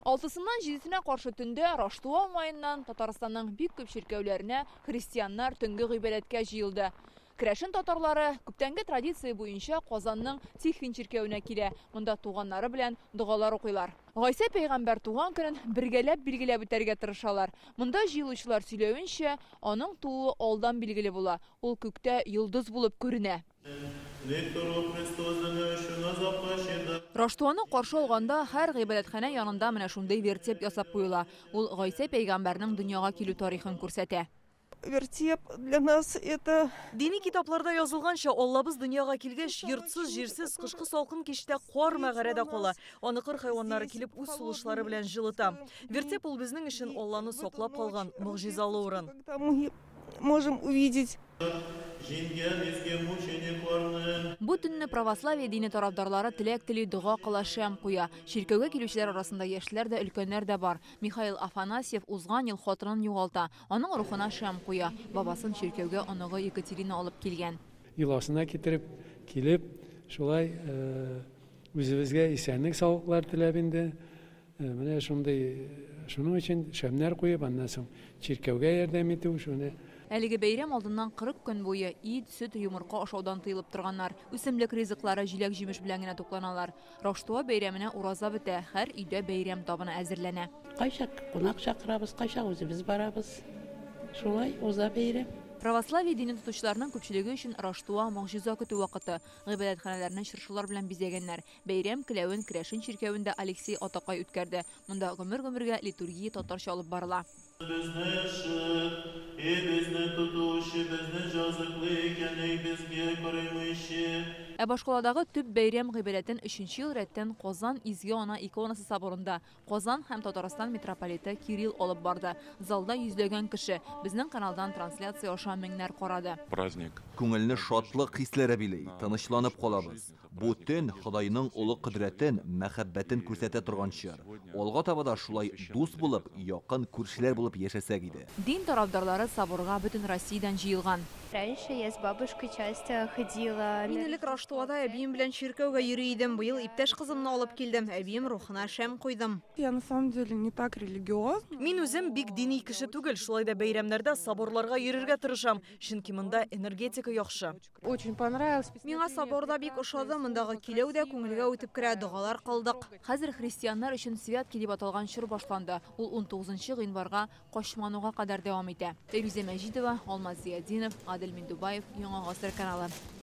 Алтысыннан 7-сіне қаршы түнде Раштуа майынан Татарстанның бик көп шіркеулеріне христианнар түнгі ғибадатқа жиылды. Керәшін татарлары күптәнге традиция буенча Казанның Тихвин шіркеуіне килә. Монда туганнары белән дугалар укыйлар. Гайса пәйгамбәр туган көнен бергәләп билгеләп үтәргә тырышалар. Монда җыелучылар сөйләвенчә, аның тууы алдан билгеле була. Ул күктә йолдыз булып күренә. Раштуаны каршы алганда һәр гыйбадәтханә янында менә шундый вертеп ясап куела. Ул Гайса пәйгамбәрнең дөньяга килү тарихын күрсәтә. Вертеп для нас это... Дини китапларда язылганча, Аллабыз дөньяга килгәч, йортсыз, җирсез, кышкы салкын кичтә кар мәгарәдә кала. Аны кыр хайваннары килеп үз сулышлары белән җылыта. Вертеп ул безнең өчен Алланы саклап калган мөгъҗизалы урын. Мы можем увидеть. Бу төнне православие дине тарафдарлары теләк тели, дуга кыла, шәм куя. Ширкәүгә килүчеләр арасында яшьләр дә, өлкәннәр дә бар. Михаил Афанасьев узган ел хатынын югалта. Аның рухына шәм куя. Бабасын ширкәүгә оныгы Екатерина алып килгән. Йоласына килеп, шулай үзебезгә исәнлек, саулыклар теләп инде. Менә шуның өчен шәмнәр куеп, аннан соң ширкәүгә ярдәм итү, шуны. Әлеге бәйрәм алдыннан 40 көн буе ит, сөт, йомырка ашаудан тыелып торганнар. Үсемлек ризыклары җиләк-җимеш белән генә тукланалар. Раштуа бәйрәменә ураза бетә, һәр өйдә бәйрәм табыны әзерләнә. Кайчак кунак чакырабыз, кайчак үзебез барабыз. Шулай уза бәйрәм. Православие дине тотучыларның күпчелеге өчен Раштуа могҗиза көтү вакыты. Гыйбадәтханәләрне чыршылар белән бизәгәннәр. Бәйрәм келәвен Керәшен ширкәвендә Алексей Атакай үткәрде. Монда гомер-гомергә литургия татарча алып барыла. Башкаладагы төп бәйрәм гыйбадәтен 3нче ел рәттән Казан Изге Ана иконасы соборында Казан һәм Татарстан митрополиты Кирилл алып барды. Залда йөзләгән кеше. Безнең каналдан трансляция аша меңнәр карады. Праздник. Күңелне шатлык хисләре билей, тынычланып калабыз. Бу төн Худайның улы кодрәтен, мәхәббәтен күрсәтә торган чор. Алга таба да шулай дус булып, якын күршеләр булып яшәсәк иде. Дин тарафдарлары соборга бөтен Россиядән җыелган. Раньше я с бабушкой часто ходила. Мин элек Раштуада әбием белән ширкәүгә йөри идем. Быел иптәш кызымны алып килдем. Әбием рухына шәм куйдым. Я на самом деле не так религиозна. Мин үзем бик дини кеше түгел, шулай да бәйрәмнәрдә соборларга йөрергә тырышам. Чөнки монда энергетика яхшы. Очень понравилось. Миңа соборда бик ошады, мондагы киләү дә күңелгә үтеп керә, дугалар кылдык. Хәзер христианнар өчен святки дип аталган чор башланды. Ул 19 гыйнварга Кашмануга кадәр дәвам итә. Фирүзә Мәҗидова, Алмаз Зиядинов, Адел Миндубаев, Яңа Гасыр каналы.